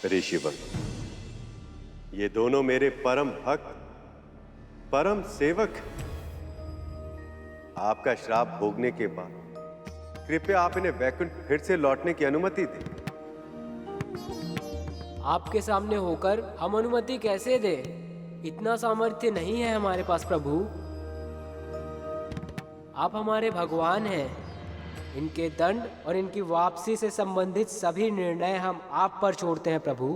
ऋषिवर, ये दोनों मेरे परम भक्त, परम सेवक। आपका श्राप भोगने के बाद कृपया आप इन्हें वैकुंठ फिर से लौटने की अनुमति दें। आपके सामने होकर हम अनुमति कैसे दें? इतना सामर्थ्य नहीं है हमारे पास प्रभु। आप हमारे भगवान हैं। इनके दंड और इनकी वापसी से संबंधित सभी निर्णय हम आप पर छोड़ते हैं प्रभु।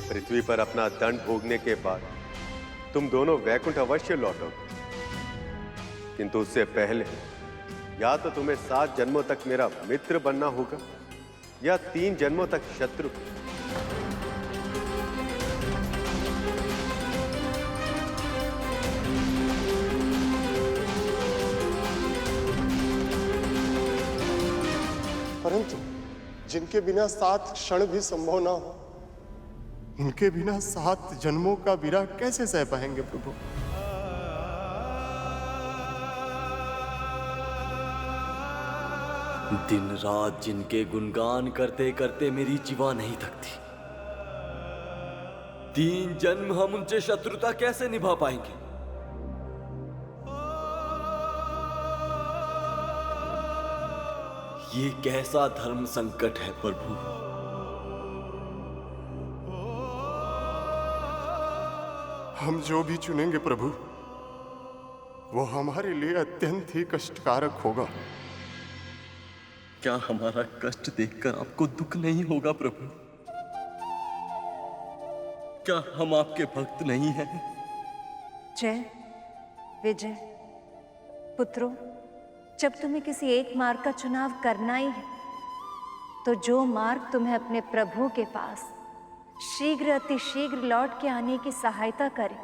पृथ्वी पर अपना दंड भोगने के बाद तुम दोनों वैकुंठ अवश्य लौटोगे, किंतु उससे पहले या तो तुम्हें 7 जन्मों तक मेरा मित्र बनना होगा या 3 जन्मों तक शत्रु। परंतु जिनके बिना 7 क्षण भी संभव ना हो, इनके बिना 7 जन्मों का विरह कैसे सह पाएंगे प्रभु? दिन रात जिनके गुणगान करते करते मेरी जीवा नहीं थकती, 3 जन्म हम उनसे शत्रुता कैसे निभा पाएंगे? ये कैसा धर्म संकट है प्रभु? हम जो भी चुनेंगे प्रभु, वो हमारे लिए अत्यंत ही कष्टकारक होगा। क्या हमारा कष्ट देखकर आपको दुख नहीं होगा प्रभु? क्या हम आपके भक्त नहीं हैं? जय विजय पुत्रों, जब तुम्हें किसी एक मार्ग का चुनाव करना ही है, तो जो मार्ग तुम्हें अपने प्रभु के पास शीघ्र अति शीघ्र लौट के आने की सहायता करे,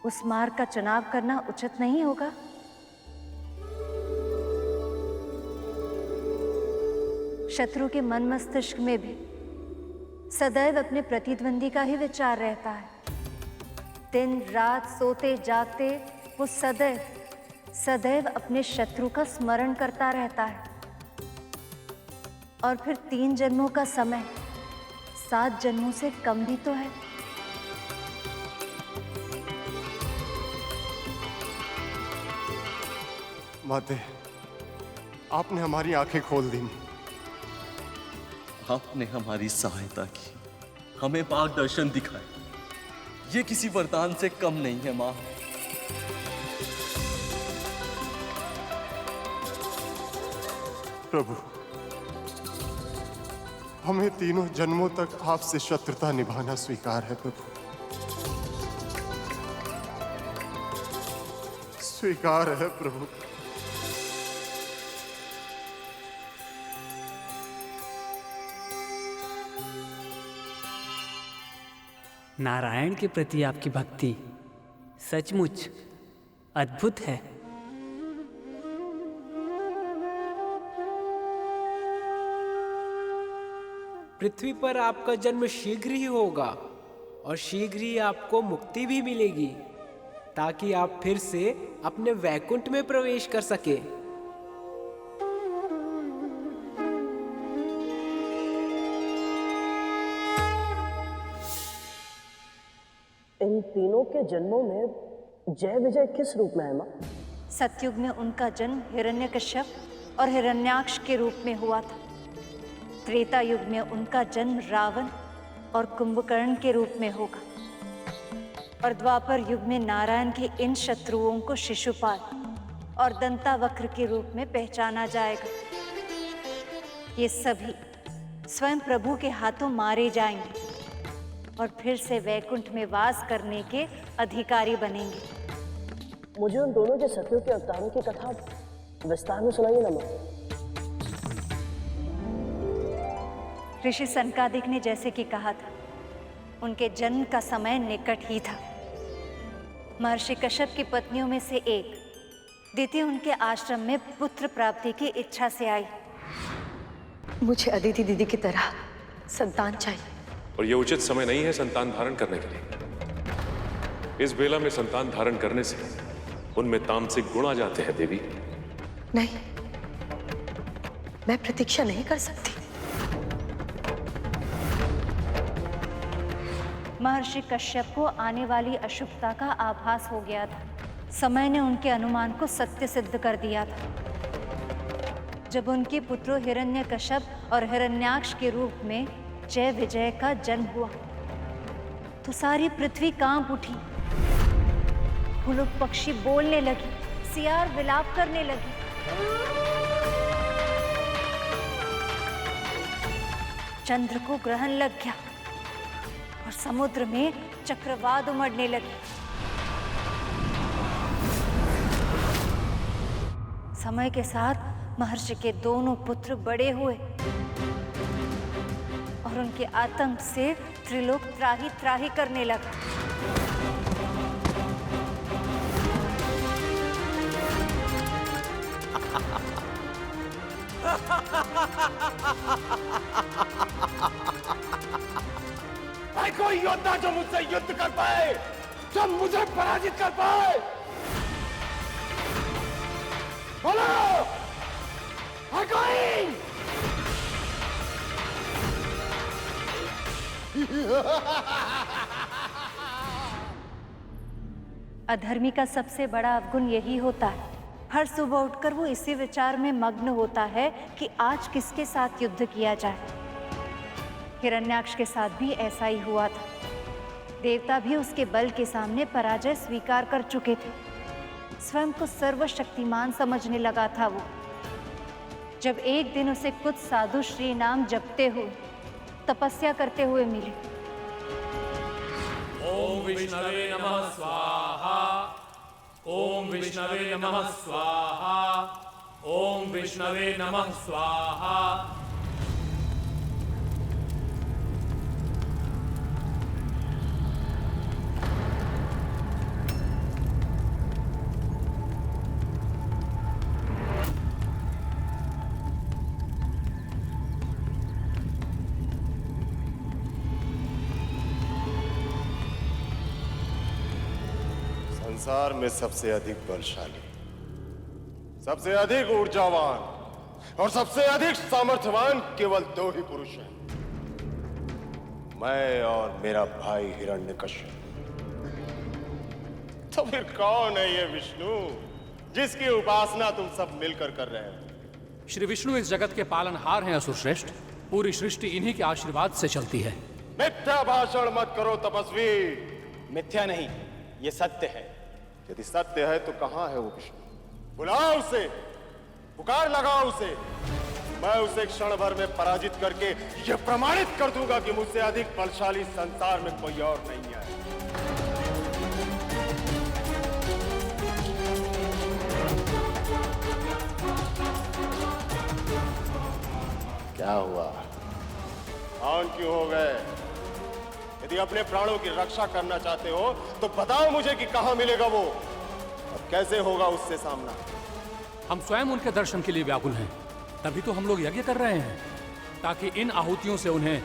उस मार्ग का चुनाव करना उचित नहीं होगा? शत्रु के मन मस्तिष्क में भी सदैव अपने प्रतिद्वंदी का ही विचार रहता है। दिन रात सोते जागते वो सदैव अपने शत्रु का स्मरण करता रहता है। और फिर 3 जन्मों का समय 7 जन्मों से कम भी तो है। माते, आपने हमारी आंखें खोल दी। आपने हमारी सहायता की, हमें मार्गदर्शन दिखाया। ये किसी वरदान से कम नहीं है मां। प्रभु, हमें 3 जन्मों तक आपसे शत्रुता निभाना स्वीकार है प्रभु, स्वीकार है प्रभु। नारायण के प्रति आपकी भक्ति सचमुच अद्भुत है। पृथ्वी पर आपका जन्म शीघ्र ही होगा और शीघ्र ही आपको मुक्ति भी मिलेगी, ताकि आप फिर से अपने वैकुंठ में प्रवेश कर सके। इन तीनों के जन्मों में जय विजय किस रूप में है मां? सतयुग में उनका जन्म हिरण्यकश्यप और हिरण्याक्ष के रूप में हुआ था। त्रेता युग में उनका जन्म रावण और कुंभकर्ण के रूप में होगा। और द्वापर युग में नारायण के इन शत्रुओं को शिशुपाल और दंतावक्र के रूप में पहचाना जाएगा। ये सभी स्वयं प्रभु के हाथों मारे जाएंगे और फिर से वैकुंठ में वास करने के अधिकारी बनेंगे। मुझे उन दोनों के सत्यों के अवतारों की कथा विस्तार में सुनाइए ना मां। ऋषि सनकादिक ने जैसे कि कहा था, उनके जन्म का समय निकट ही था। महर्षि कश्यप की पत्नियों में से एक दिति उनके आश्रम में पुत्र प्राप्ति की इच्छा से आई। मुझे अदिति दीदी की तरह संतान चाहिए। और ये उचित समय नहीं है संतान धारण करने के लिए। इस बेला में संतान धारण करने से उनमें तामसिक गुण आ जाते हैं देवी। नहीं, मैं प्रतीक्षा नहीं कर सकती। महर्षि कश्यप को आने वाली अशुभता का आभास हो गया था। समय ने उनके अनुमान को सत्य सिद्ध कर दिया था। जब उनके पुत्रों हिरण्यकश्यप और हिरण्याक्ष के रूप में जय विजय का जन्म हुआ तो सारी पृथ्वी कांप उठी। फूल पक्षी बोलने लगी, सियार विलाप करने लगी। चंद्र को ग्रहण लग गया और समुद्र में चक्रवात उमड़ने लगी। समय के साथ महर्षि के दोनों पुत्र बड़े हुए और उनके आतंक से त्रिलोक त्राही त्राही करने लगा। कोई योद्धा जो मुझसे युद्ध कर पाए, जो मुझे पराजित कर पाए, बोलो, है कोई? अधर्मी का सबसे बड़ा अवगुण यही होता है। हर सुबह उठकर वो इसी विचार में मग्न होता है कि आज किसके साथ युद्ध किया जाए। हिरण्याक्ष के साथ भी ऐसा ही हुआ था। देवता भी उसके बल के सामने पराजय स्वीकार कर चुके थे। स्वयं को सर्वशक्तिमान समझने लगा था वो। जब एक दिन उसे कुछ साधु श्री नाम जपते हुए, तपस्या करते हुए मिले। ओम विष्णवे नमः स्वाहा, ओम विष्णवे नमः स्वाहा, ओम विष्णवे नमः स्वाहा। संसार में सबसे अधिक बलशाली, सबसे अधिक ऊर्जावान और सबसे अधिक सामर्थ्यवान केवल दो ही पुरुष हैं, मैं और मेरा भाई हिरण्यकश्यप। तो फिर कौन है ये विष्णु जिसकी उपासना तुम सब मिलकर कर रहे हो? श्री विष्णु इस जगत के पालनहार हैं असुर श्रेष्ठ। पूरी सृष्टि इन्हीं के आशीर्वाद से चलती है। मिथ्या भाषण मत करो तपस्वी। मिथ्या नहीं, ये सत्य है। यदि सत्य है तो कहां है वो विष्णु? बुलाओ उसे, पुकार लगाओ उसे। मैं उसे क्षण भर में पराजित करके यह प्रमाणित कर दूंगा कि मुझसे अधिक बलशाली संसार में कोई और नहीं है। क्या हुआ? ऑन क्यों हो गए? यदि अपने प्राणों की रक्षा करना चाहते हो तो बताओ मुझे कि कहां मिलेगा वो और कैसे होगा उससे सामना। हम स्वयं उनके दर्शन के लिए व्याकुल हैं। तभी तो हम लोग यज्ञ कर रहे हैं ताकि इन आहुतियों से उन्हें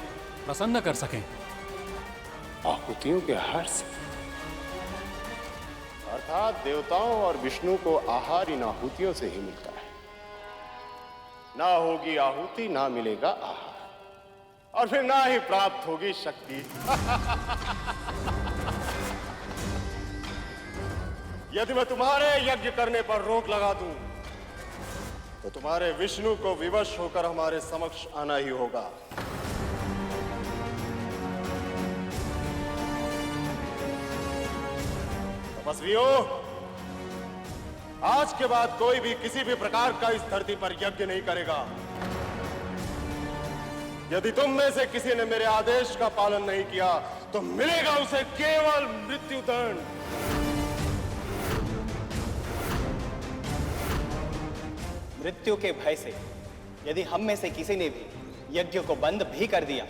प्रसन्न कर सकें। आहुतियों के हर्ष अर्थात देवताओं और विष्णु को आहार इन आहुतियों से ही मिलता है। ना होगी आहुति ना मिलेगा आहार और फिर ना ही प्राप्त होगी शक्ति। यदि मैं तुम्हारे यज्ञ करने पर रोक लगा दूं तो तुम्हारे विष्णु को विवश होकर हमारे समक्ष आना ही होगा। तपस्वियों, आज के बाद कोई भी किसी भी प्रकार का इस धरती पर यज्ञ नहीं करेगा। यदि तुम में से किसी ने मेरे आदेश का पालन नहीं किया तो मिलेगा उसे केवल मृत्युदंड। मृत्यु के भय से यदि हम में से किसी ने भी यज्ञ को बंद भी कर दिया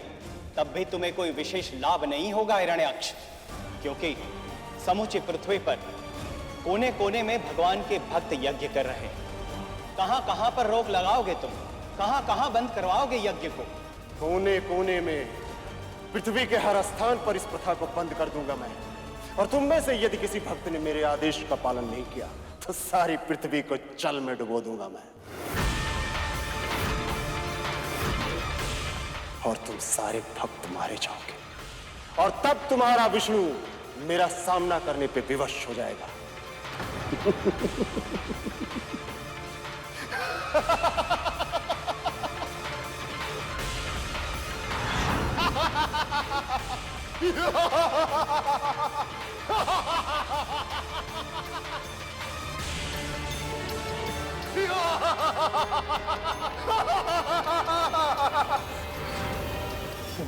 तब भी तुम्हें कोई विशेष लाभ नहीं होगा हिरण्याक्ष, क्योंकि समूची पृथ्वी पर कोने कोने में भगवान के भक्त यज्ञ कर रहे हैं। कहां कहां पर रोक लगाओगे तुम? कहां कहां बंद करवाओगे यज्ञ को? कोने कोने में, पृथ्वी के हर स्थान पर इस प्रथा को बंद कर दूंगा मैं। और तुम में से यदि किसी भक्त ने मेरे आदेश का पालन नहीं किया तो सारी पृथ्वी को जल में डुबो दूंगा मैं, और तुम सारे भक्त मारे जाओगे, और तब तुम्हारा विष्णु मेरा सामना करने पे विवश हो जाएगा।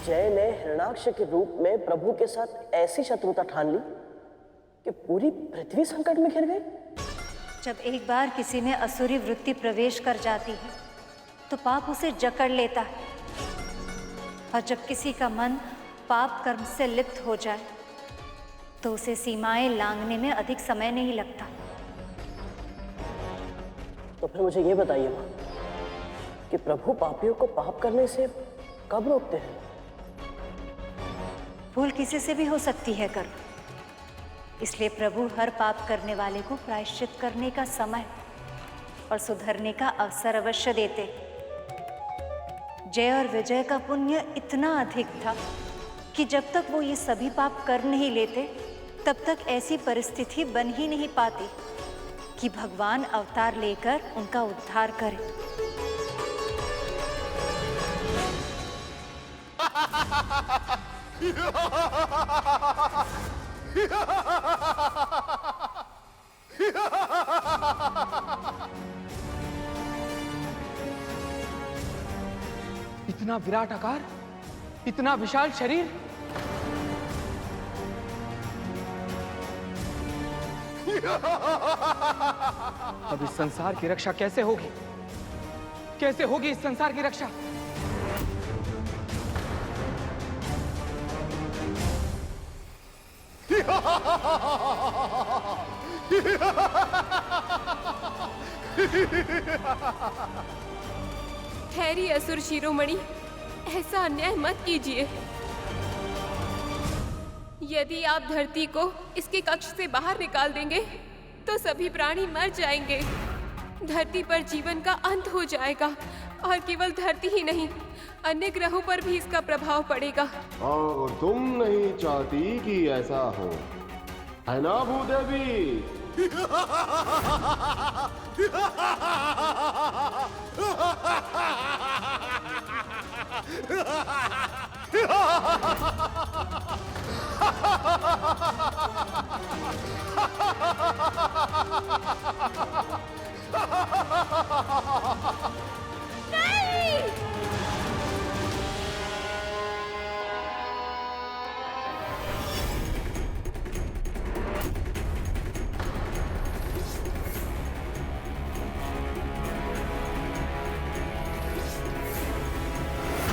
जय ने हिरण्याक्ष के रूप में प्रभु के साथ ऐसी शत्रुता ठान ली कि पूरी पृथ्वी संकट में घिर गई। जब एक बार किसी में असुरी वृत्ति प्रवेश कर जाती है तो पाप उसे जकड़ लेता है, और जब किसी का मन पाप कर्म से लिप्त हो जाए तो उसे सीमाएं लांघने में अधिक समय नहीं लगता। तो फिर मुझे ये बताइए मां कि प्रभु पापियों को पाप करने से कब रोकते हैं? भूल किसी से भी हो सकती है कर्म, इसलिए प्रभु हर पाप करने वाले को प्रायश्चित करने का समय और सुधरने का अवसर अवश्य देते। जय और विजय का पुण्य इतना अधिक था कि जब तक वो ये सभी पाप कर नहीं लेते तब तक ऐसी परिस्थिति बन ही नहीं पाती कि भगवान अवतार लेकर उनका उद्धार करे। इतना विराट आकार, इतना विशाल शरीर, अब इस संसार की रक्षा कैसे होगी? कैसे होगी इस संसार की रक्षा? ठहरी असुर शिरोमणि, ऐसा अन्याय मत कीजिए। यदि आप धरती को इसके कक्ष से बाहर निकाल देंगे तो सभी प्राणी मर जाएंगे। धरती पर जीवन का अंत हो जाएगा, और केवल धरती ही नहीं, अन्य ग्रहों पर भी इसका प्रभाव पड़ेगा। और तुम नहीं चाहती कि ऐसा हो, है ना भूदेवी?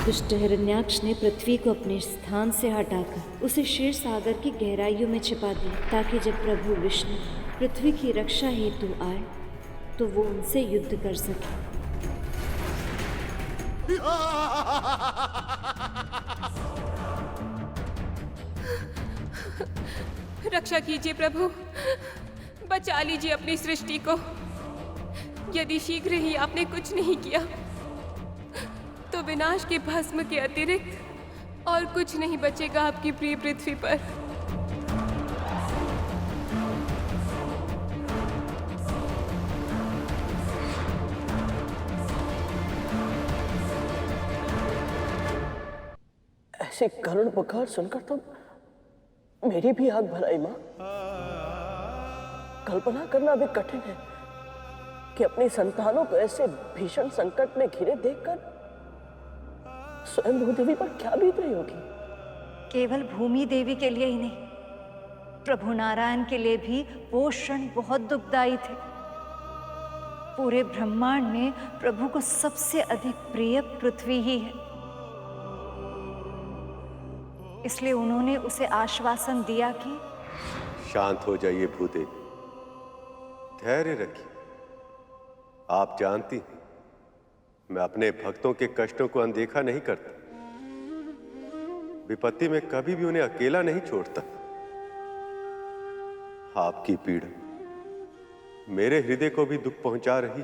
दुष्ट हिरण्याक्ष ने पृथ्वी को अपने स्थान से हटाकर उसे क्षीर सागर की गहराइयों में छिपा दिया, ताकि जब प्रभु विष्णु पृथ्वी की रक्षा हेतु आए तो वो उनसे युद्ध कर सके। रक्षा कीजिए प्रभु, बचा लीजिए अपनी सृष्टि को। यदि शीघ्र ही आपने कुछ नहीं किया तो विनाश के भस्म के अतिरिक्त और कुछ नहीं बचेगा आपकी प्रिय पृथ्वी पर। ऐसे करुण पुकार सुनकर तो मेरी भी आग भर आई मां। कल्पना करना भी कठिन है कि अपनी संतानों को ऐसे भीषण संकट में घिरे देखकर स्वयं भूदेवी पर क्या बीत रही होगी। केवल भूमि देवी के लिए ही नहीं, प्रभु नारायण के लिए भी वो क्षण बहुत दुखदायी थे। पूरे ब्रह्मांड में प्रभु को सबसे अधिक प्रिय पृथ्वी ही है, इसलिए उन्होंने उसे आश्वासन दिया कि शांत हो जाइए भूदेवी, धैर्य रखिए। आप जानती हैं मैं अपने भक्तों के कष्टों को अनदेखा नहीं करता, विपत्ति में कभी भी उन्हें अकेला नहीं छोड़ता। आपकी पीड़ा मेरे हृदय को भी दुख पहुंचा रही।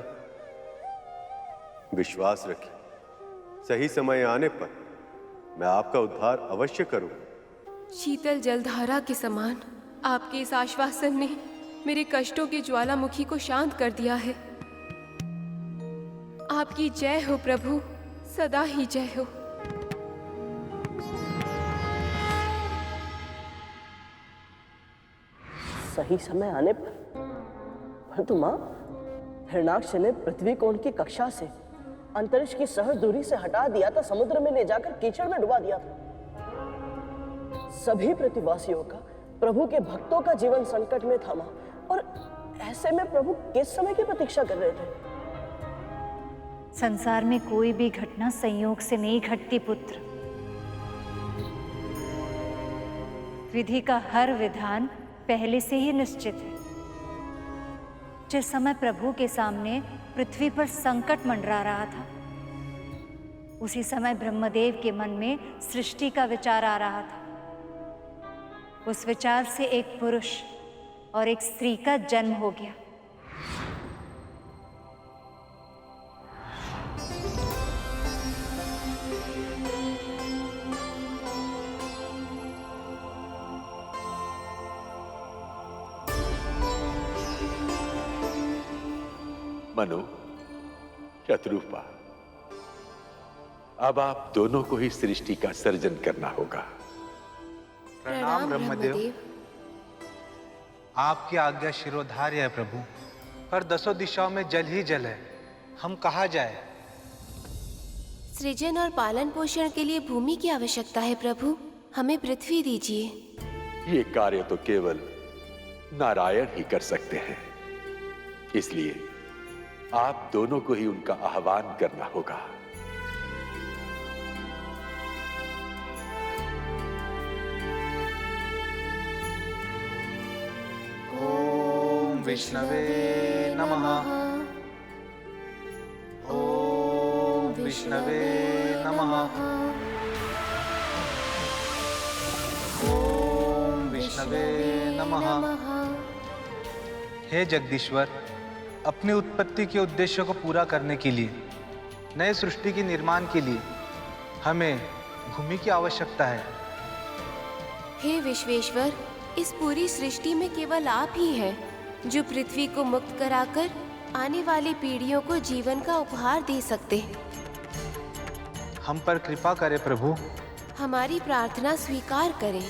विश्वास रखिए, सही समय आने पर मैं आपका उद्धार अवश्य करूंगा। शीतल जलधारा के समान आपके इस आश्वासन ने मेरे कष्टों के ज्वालामुखी को शांत कर दिया है। आपकी जय हो प्रभु, सदा ही जय हो। सही समय आने पर परंतु मां, हिरण्याक्ष ने पृथ्वी को उनकी कक्षा से अंतरिक्ष की सहज दूरी से हटा दिया था, समुद्र में ले जाकर कीचड़ में डुबा दिया था। सभी पृथ्वीवासियों का, प्रभु के भक्तों का जीवन संकट में था मां, और ऐसे में प्रभु किस समय की प्रतीक्षा कर रहे थे? संसार में कोई भी घटना संयोग से नहीं घटती पुत्र। विधि का हर विधान पहले से ही निश्चित है। जिस समय प्रभु के सामने पृथ्वी पर संकट मंडरा रहा था, उसी समय ब्रह्मदेव के मन में सृष्टि का विचार आ रहा था। उस विचार से एक पुरुष और एक स्त्री का जन्म हो गया। मनु, शत्रुपा, अब आप दोनों को ही सृष्टि का सर्जन करना होगा। प्रणाम ब्रह्मदेव। आपकी आज्ञा शिरोधार्य है प्रभु, पर दसों दिशाओं में जल ही जल है, हम कहाँ जाए? सृजन और पालन पोषण के लिए भूमि की आवश्यकता है प्रभु, हमें पृथ्वी दीजिए। ये कार्य तो केवल नारायण ही कर सकते हैं, इसलिए आप दोनों को ही उनका आह्वान करना होगा। ओम विष्णवे नमः। ओम विष्णवे नमः। ओम विष्णवे नमः। हे जगदीश्वर, अपनी उत्पत्ति के उद्देश्य को पूरा करने के लिए, नए सृष्टि के निर्माण के लिए हमें भूमि की आवश्यकता है। हे विश्वेश्वर, इस पूरी सृष्टि में केवल आप ही हैं जो पृथ्वी को मुक्त कराकर आने वाली पीढ़ियों को जीवन का उपहार दे सकते हैं। हम पर कृपा करें प्रभु। हमारी प्रार्थना स्वीकार करें।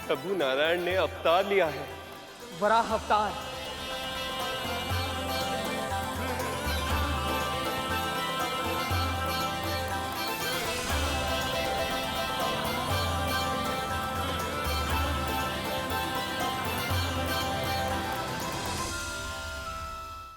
प्रभु नारायण ने अवतार लिया है। वराह अवतार।